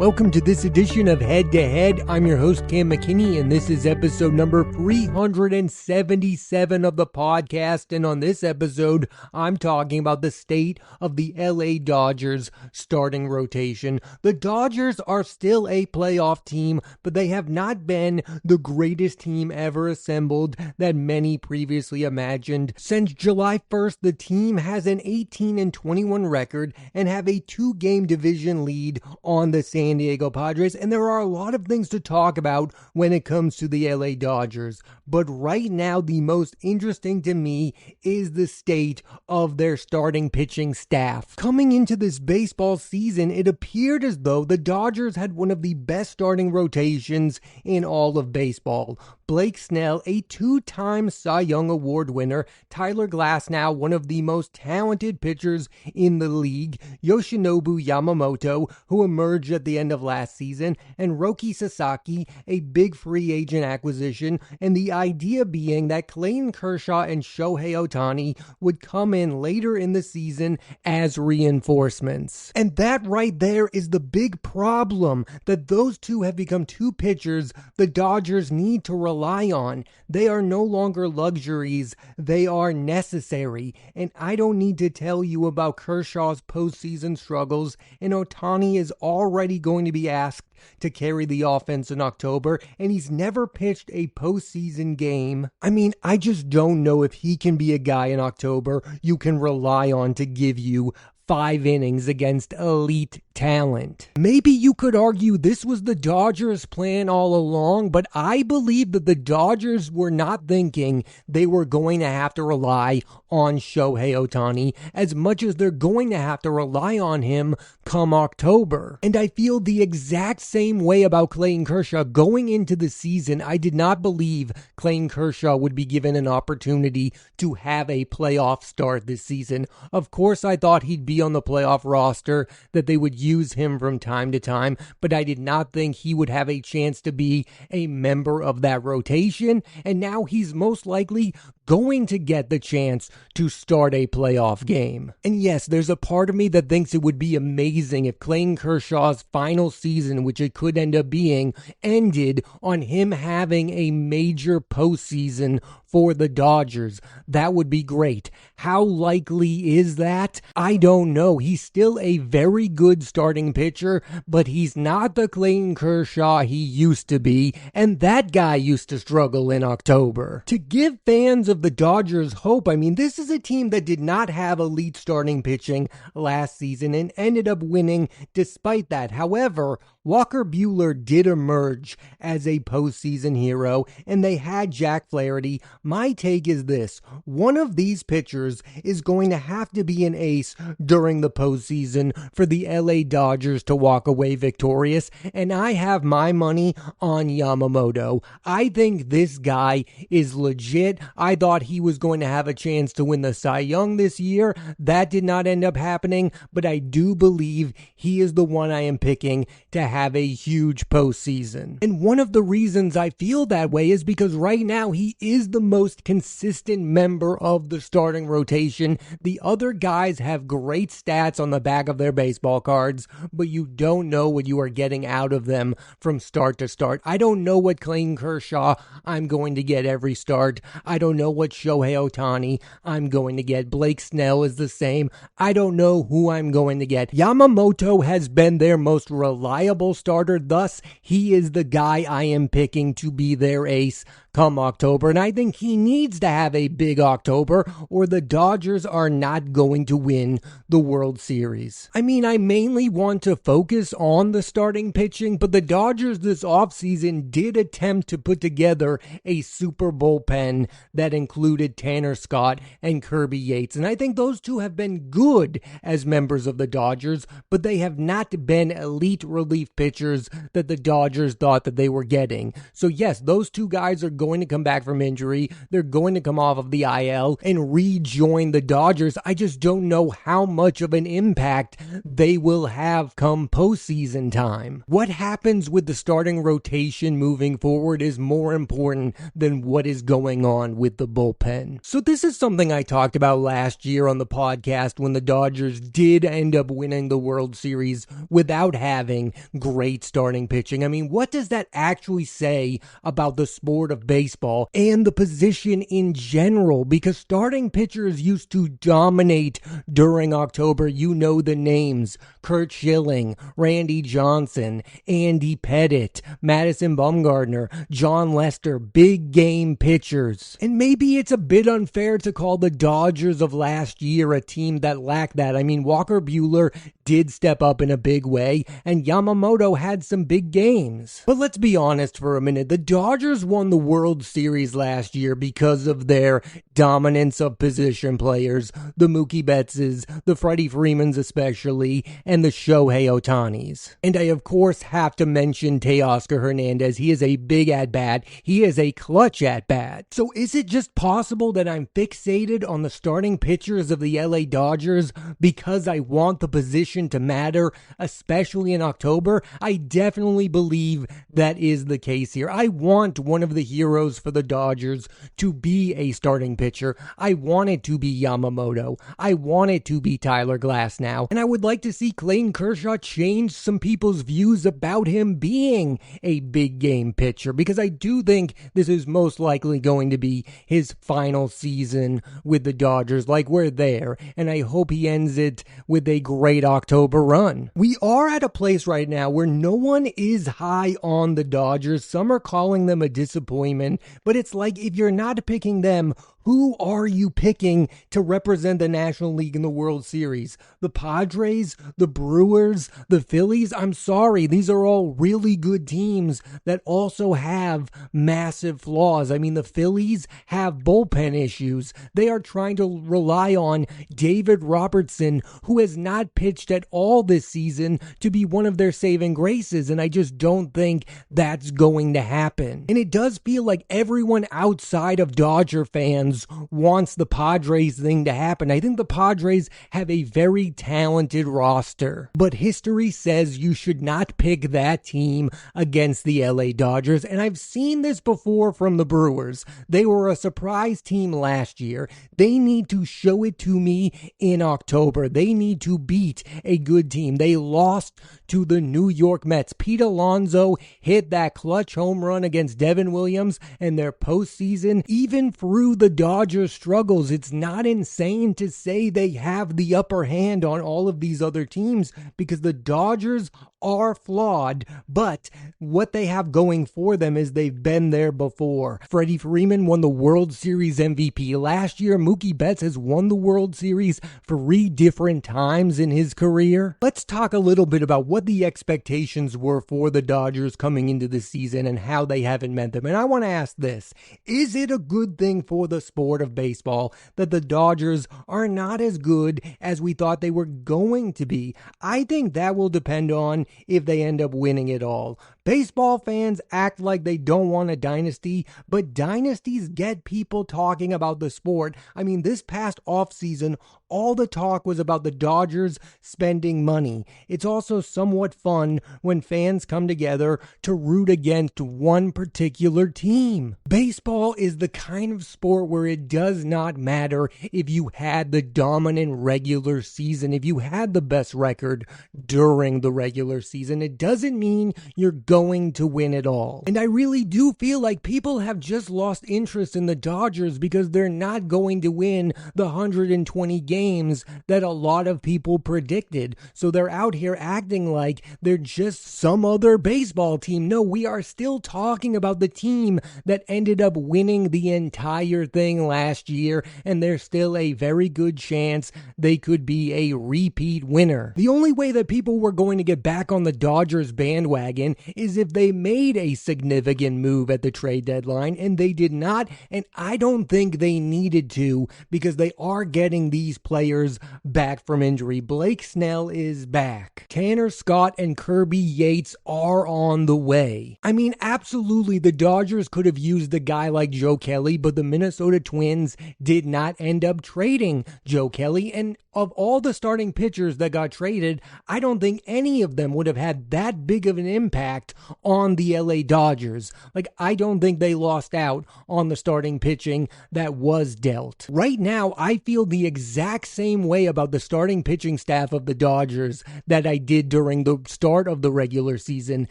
Welcome to this edition of Head to Head. I'm your host, Cam McKinney, and this is episode number 377 of the podcast. And on this episode, I'm talking about the state of the LA Dodgers starting rotation. The Dodgers are still a playoff team, but they have not been the greatest team ever assembled that many previously imagined. Since July 1st, the team has an 18-21 record and have a 2-game division lead on the San Diego Padres, and there are a lot of things to talk about when it comes to the LA Dodgers. But right now, the most interesting to me is the state of their starting pitching staff. Coming into this baseball season, it appeared as though the Dodgers had one of the best starting rotations in all of baseball. Blake Snell, a 2-time Cy Young Award winner, Tyler Glasnow, one of the most talented pitchers in the league, Yoshinobu Yamamoto, who emerged at the end of last season, and Roki Sasaki, a big free agent acquisition, and the idea being that Clayton Kershaw and Shohei Ohtani would come in later in the season as reinforcements. And that right there is the big problem, that those two have become two pitchers the Dodgers need to rely on. They are no longer luxuries, they are necessary. And I don't need to tell you about Kershaw's postseason struggles, and Ohtani is already going to be asked to carry the offense in October, and he's never pitched a postseason game. I mean, I just don't know if he can be a guy in October you can rely on to give you 5 innings against elite talent. Maybe you could argue this was the Dodgers' plan all along, but I believe that the Dodgers were not thinking they were going to have to rely on Shohei Ohtani as much as they're going to have to rely on him come October. And I feel the exact same way about Clayton Kershaw. Going into the season, I did not believe Clayton Kershaw would be given an opportunity to have a playoff start this season. Of course, I thought he'd be on the playoff roster, that they would use him from time to time, but I did not think he would have a chance to be a member of that rotation, and now he's most likely going to get the chance to start a playoff game. And yes, there's a part of me that thinks it would be amazing if Clayton Kershaw's final season, which it could end up being, ended on him having a major postseason for the Dodgers. That would be great. How likely is that? I don't know. He's still a very good starting pitcher, but he's not the Clayton Kershaw he used to be, and that guy used to struggle in October. To give fans of the Dodgers hope, I mean, this is a team that did not have elite starting pitching last season and ended up winning despite that. However, Walker Buehler did emerge as a postseason hero, and they had Jack Flaherty. My take is this: one of these pitchers is going to have to be an ace during the postseason for the LA Dodgers to walk away victorious, and I have my money on Yamamoto. I think this guy is legit. I thought he was going to have a chance to win the Cy Young this year. That did not end up happening, but I do believe he is the one I am picking to have a huge postseason. And one of the reasons I feel that way is because right now he is the most consistent member of the starting rotation. The other guys have great stats on the back of their baseball cards, but you don't know what you are getting out of them from start to start. I don't know what Clayton Kershaw I'm going to get every start. I don't know what Shohei Ohtani I'm going to get. Blake Snell is the same. I don't know who I'm going to get. Yamamoto has been their most reliable starter, thus he is the guy I am picking to be their ace come October, and I think he needs to have a big October or the Dodgers are not going to win the World Series. I mean, I mainly want to focus on the starting pitching, but the Dodgers this offseason did attempt to put together a super bullpen that included Tanner Scott and Kirby Yates, and I think those two have been good as members of the Dodgers, but they have not been elite relief pitchers that the Dodgers thought that they were getting. So yes, those two guys are going to come back from injury. They're going to come off of the IL and rejoin the Dodgers. I just don't know how much of an impact they will have come postseason time. What happens with the starting rotation moving forward is more important than what is going on with the bullpen. So this is something I talked about last year on the podcast when the Dodgers did end up winning the World Series without having great starting pitching. I mean, what does that actually say about the sport of baseball and the position in general? Because starting pitchers used to dominate during October. You know the names: Curt Schilling, Randy Johnson, Andy Pettitte, Madison Bumgarner, John Lester, big game pitchers. And maybe it's a bit unfair to call the Dodgers of last year a team that lacked that. I mean, Walker Buehler did step up in a big way, and Yamamoto had some big games. But let's be honest for a minute. The Dodgers won the World Series last year because of their dominance of position players, the Mookie Bettses, the Freddie Freemans especially, and the Shohei Ohtanis. And I, of course, have to mention Teoscar Hernandez. He is a big at-bat. He is a clutch at-bat. So is it just possible that I'm fixated on the starting pitchers of the LA Dodgers because I want the position to matter, especially in October? I definitely believe that is the case here. I want one of the heroes for the Dodgers to be a starting pitcher. I want it to be Yamamoto. I want it to be Tyler Glasnow. And I would like to see Clayton Kershaw change some people's views about him being a big game pitcher, because I do think this is most likely going to be his final season with the Dodgers. Like, we're there, and I hope he ends it with a great October run. We are at a place right now where no one is high on the Dodgers. Some are calling them a disappointment, but it's like, if you're not picking them, who are you picking to represent the National League in the World Series? The Padres, the Brewers, the Phillies? I'm sorry, these are all really good teams that also have massive flaws. I mean, the Phillies have bullpen issues. They are trying to rely on David Robertson, who has not pitched at all this season, to be one of their saving graces, and I just don't think that's going to happen. And it does feel like everyone outside of Dodger fans wants the Padres thing to happen. I think the Padres have a very talented roster, but history says you should not pick that team against the LA Dodgers, and I've seen this before from the Brewers. They were a surprise team last year. They need to show it to me in October. They need to beat a good team. They lost to the New York Mets. Pete Alonso hit that clutch home run against Devin Williams, and their postseason, even through the Dodgers' struggles, it's not insane to say they have the upper hand on all of these other teams, because the Dodgers are flawed, but what they have going for them is they've been there before. Freddie Freeman won the World Series MVP last year. Mookie Betts has won the World Series 3 different times in his career. Let's talk a little bit about what the expectations were for the Dodgers coming into the season and how they haven't met them. And I want to ask this: is it a good thing for the sport of baseball that the Dodgers are not as good as we thought they were going to be? I think that will depend on if they end up winning it all. Baseball fans act like they don't want a dynasty, but dynasties get people talking about the sport. I mean, this past offseason, all the talk was about the Dodgers spending money. It's also somewhat fun when fans come together to root against one particular team. Baseball is the kind of sport where it does not matter if you had the dominant regular season, if you had the best record during the regular season. It doesn't mean you're going to win it all. And I really do feel like people have just lost interest in the Dodgers because they're not going to win the 120 games that a lot of people predicted. So they're out here acting like they're just some other baseball team. No, we are still talking about the team that ended up winning the entire thing last year, and there's still a very good chance they could be a repeat winner. The only way that people were going to get back on the Dodgers bandwagon is if they made a significant move at the trade deadline, and they did not, and I don't think they needed to, because they are getting these players back from injury. Blake Snell is back. Tanner Scott and Kirby Yates are on the way. I mean, absolutely, the Dodgers could have used a guy like Joe Kelly, but the Minnesota Twins did not end up trading Joe Kelly, and of all the starting pitchers that got traded, I don't think any of them would have had that big of an impact out on the LA Dodgers. Like, I don't think they lost out on the starting pitching that was dealt. Right now, I feel the exact same way about the starting pitching staff of the Dodgers that I did during the start of the regular season,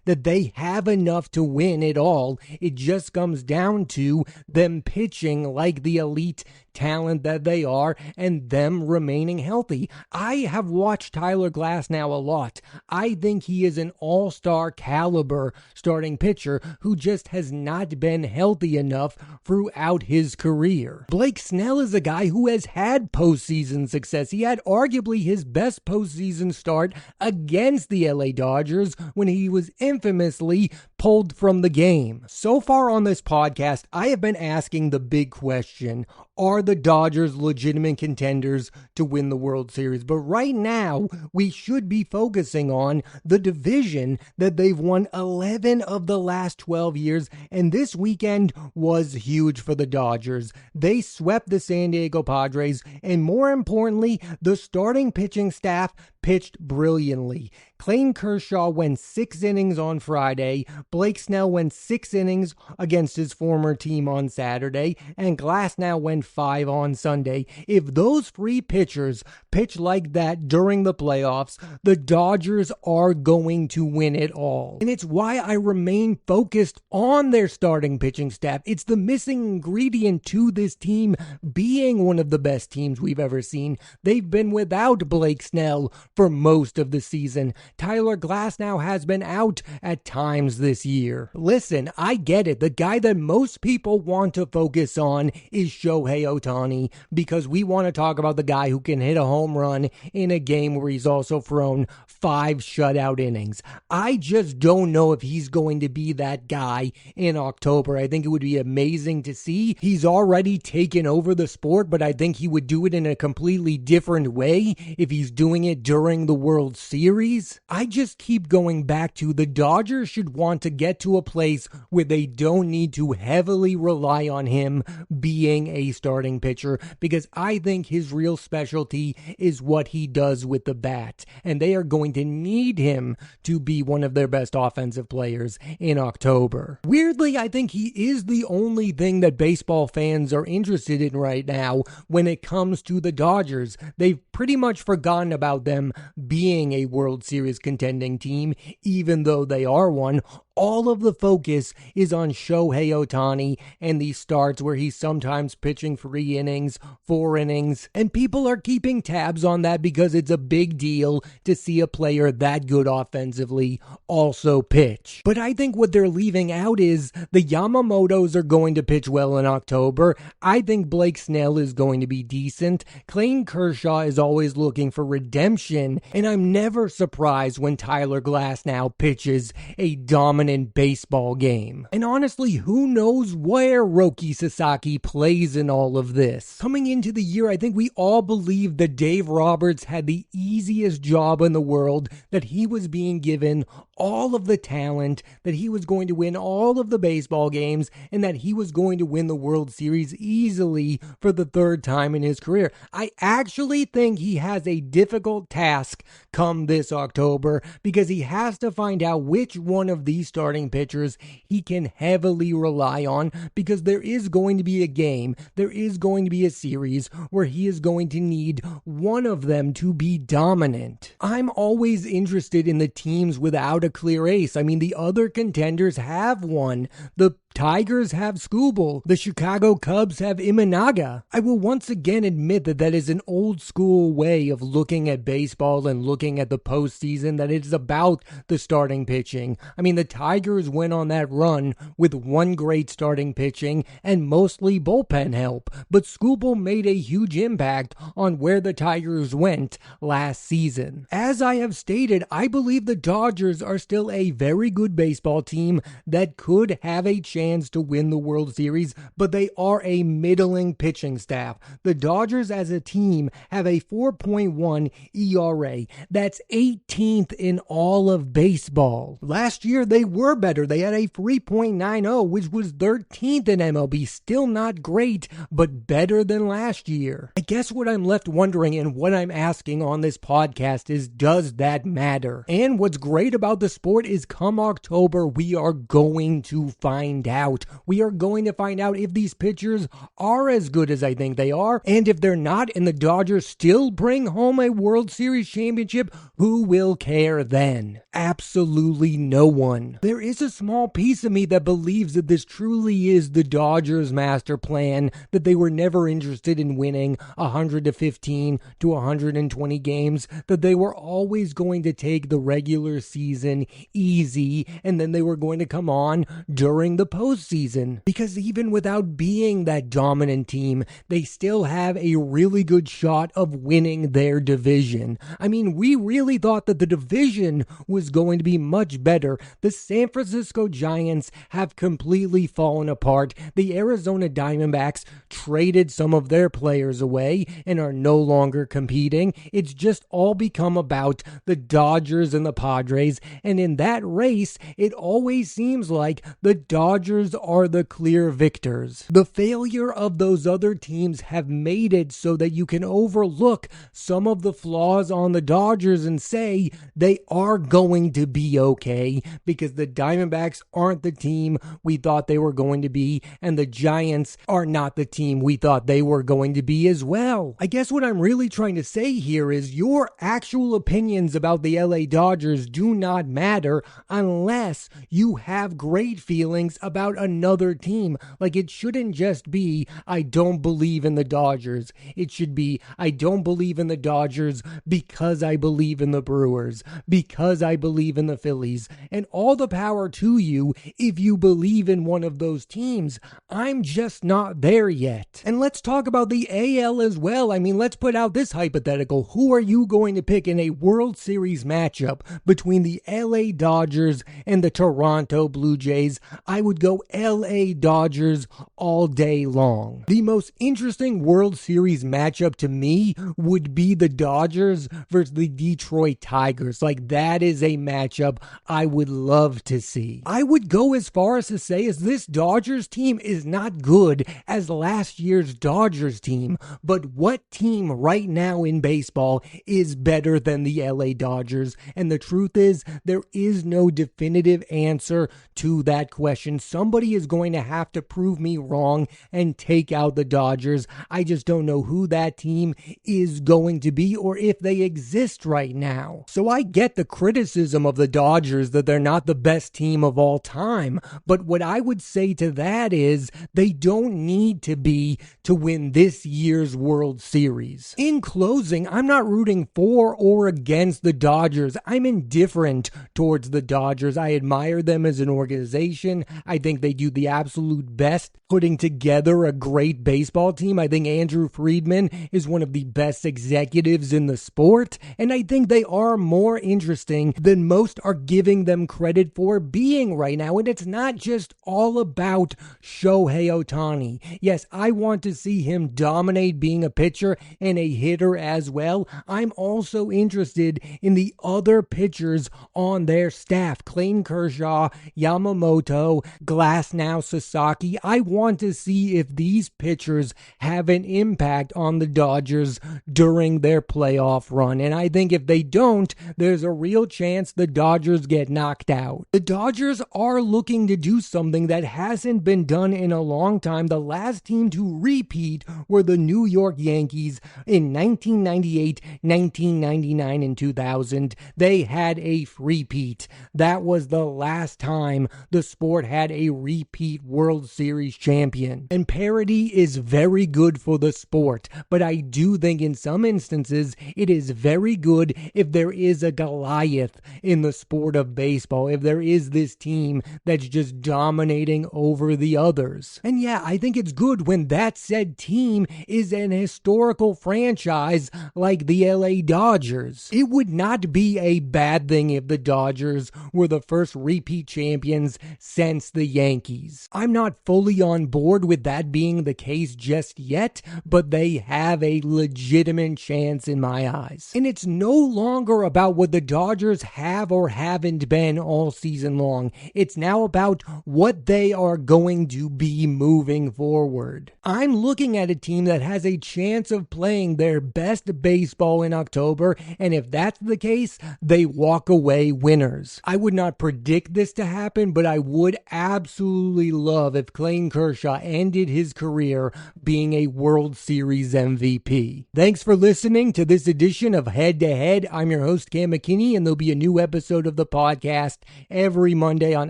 that they have enough to win it all. It just comes down to them pitching like the elite talent that they are and them remaining healthy. I have watched Tyler Glasnow a lot. I think he is an all-star caliber starting pitcher who just has not been healthy enough throughout his career. Blake Snell is a guy who has had postseason success. He had arguably his best postseason start against the LA Dodgers when he was infamously pulled from the game. So far on this podcast, I have been asking the big question: are the Dodgers legitimate contenders to win the World Series? But right now, we should be focusing on the division that they've won 11 of the last 12 years, and this weekend was huge for the Dodgers. They swept the San Diego Padres, and more importantly, the starting pitching staff pitched brilliantly. Clayton Kershaw went 6 innings on Friday, Blake Snell went 6 innings against his former team on Saturday, and Glasnow went 5 on Sunday. If those 3 pitchers pitch like that during the playoffs, the Dodgers are going to win it all. And it's why I remain focused on their starting pitching staff. It's the missing ingredient to this team being one of the best teams we've ever seen. They've been without Blake Snell for most of the season. Tyler Glasnow has been out at times this year. Listen, I get it. The guy that most people want to focus on is Shohei Ohtani, because we want to talk about the guy who can hit a home run in a game where he's also thrown 5 shutout innings. I just don't know if he's going to be that guy in October. I think it would be amazing to see. He's already taken over the sport, but I think he would do it in a completely different way if he's doing it during the World Series. I just keep going back to the Dodgers should want to get to a place where they don't need to heavily rely on him being a starting pitcher, because I think his real specialty is what he does with the bat, and they are going to need him to be one of their best offensive players in October. Weirdly, I think he is the only thing that baseball fans are interested in right now when it comes to the Dodgers. They've pretty much forgotten about them being a World Series contending team, even though they are one. All of the focus is on Shohei Ohtani and these starts where he's sometimes pitching 3 innings, 4 innings, and people are keeping tabs on that because it's a big deal to see a player that good offensively also pitch. But I think what they're leaving out is the Yamamotos are going to pitch well in October. I think Blake Snell is going to be decent. Clayton Kershaw is always looking for redemption, and I'm never surprised when Tyler Glasnow pitches a dominant baseball game. And honestly, who knows where Roki Sasaki plays in all of this? Coming into the year, I think we all believed that Dave Roberts had the easiest job in the world, that he was being given all of the talent, that he was going to win all of the baseball games, and that he was going to win the World Series easily for the 3rd time in his career. I actually think he has a difficult task come this October, because he has to find out which one of these starting pitchers he can heavily rely on, because there is going to be a game, there is going to be a series where he is going to need one of them to be dominant. I'm always interested in the teams without a clear ace. I mean, the other contenders have one. The Tigers have Skubal. The Chicago Cubs have Imanaga. I will once again admit that is an old school way of looking at baseball and looking at the postseason, that it's about the starting pitching. I mean, the Tigers went on that run with 1 great starting pitching and mostly bullpen help, but Skubal made a huge impact on where the Tigers went last season. As I have stated, I believe the Dodgers are still a very good baseball team that could have a chance chance to win the World Series, but they are a middling pitching staff. The Dodgers as a team have a 4.1 ERA. That's 18th in all of baseball. Last year, they were better. They had a 3.90, which was 13th in MLB. Still not great, but better than last year. I guess what I'm left wondering and what I'm asking on this podcast is, does that matter? And what's great about the sport is come October, we are going to find out. We are going to find out if these pitchers are as good as I think they are, and if they're not and the Dodgers still bring home a World Series championship, who will care then? Absolutely no one. There is a small piece of me that believes that this truly is the Dodgers' master plan, that they were never interested in winning 115 to 120 games, that they were always going to take the regular season easy, and then they were going to come on during the postseason. Because even without being that dominant team, they still have a really good shot of winning their division. I mean, we really thought that the division was going to be much better. The San Francisco Giants have completely fallen apart. The Arizona Diamondbacks traded some of their players away and are no longer competing. It's just all become about the Dodgers and the Padres, and in that race, it always seems like the Dodgers are the clear victors. The failure of those other teams have made it so that you can overlook some of the flaws on the Dodgers and say they are going to be okay, because the Diamondbacks aren't the team we thought they were going to be, and the Giants are not the team we thought they were going to be as well. I guess what I'm really trying to say here is your actual opinions about the LA Dodgers do not matter unless you have great feelings about another team. Like, it shouldn't just be, I don't believe in the Dodgers. It should be, I don't believe in the Dodgers because I believe in the Brewers, because I believe in the Phillies, and all the power to you if you believe in one of those teams. I'm just not there yet. And let's talk about the AL as well. I mean, let's put out this hypothetical. Who are you going to pick in a World Series matchup between the LA Dodgers and the Toronto Blue Jays? I would go LA Dodgers all day long. The most interesting World Series matchup to me would be the Dodgers versus the Detroit Tigers. Like, that is a matchup I would love to see. I would go as far as to say as this Dodgers team is not good as last year's Dodgers team, but what team right now in baseball is better than the LA Dodgers? And the truth is, there is no definitive answer to that question. Somebody is going to have to prove me wrong and take out the Dodgers. I just don't know who that team is going to be or if they exist right now. So I get the criticism of the Dodgers that they're not the best team of all time, but what I would say to that is they don't need to be to win this year's World Series. In closing, I'm not rooting for or against the Dodgers. I'm indifferent towards the Dodgers. I admire them as an organization. I think they do the absolute best putting together a great baseball team. I think Andrew Friedman is one of the best executives in the sport, and I think they are more interesting than most are giving them credit for being right now. And it's not just all about Shohei Ohtani. Yes, I want to see him dominate being a pitcher and a hitter as well. I'm also interested in the other pitchers on their staff. Clayton Kershaw, Yamamoto, Glasnow, Sasaki. I want to see if these pitchers have an impact on the Dodgers during their playoff run. And I think if they don't, there's a real chance the Dodgers get knocked out. The Dodgers are looking to do something that hasn't been done in a long time. The last team to repeat were the New York Yankees in 1998, 1999, and 2000. They had a repeat. That was the last time the sport had a repeat World Series champion. And parity is very good for the sport, but I do think in some instances it is very good if there is a Goliath in the sport of baseball, if there is this team that's just dominating over the others. And yeah, I think it's good when that said team is an historical franchise like the LA Dodgers. It would not be a bad thing if the Dodgers were the first repeat champions since the Yankees. I'm not fully on board with that being the case just yet, but they have a legitimate chance in my eyes. And it's no longer about what the Dodgers have or haven't been all season long. It's now about what they are going to be moving forward. I'm looking at a team that has a chance of playing their best baseball in October, and if that's the case, they walk away winners. I would not predict this to happen, but I would absolutely love if Clayton Kershaw ended his career being a World Series MVP. Thanks for listening to this edition of Head to Head. I'm your host, Cam McKinney, and there'll be a new episode of the podcast every Monday on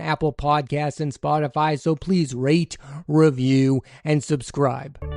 Apple Podcasts and Spotify, so please rate, review, and subscribe.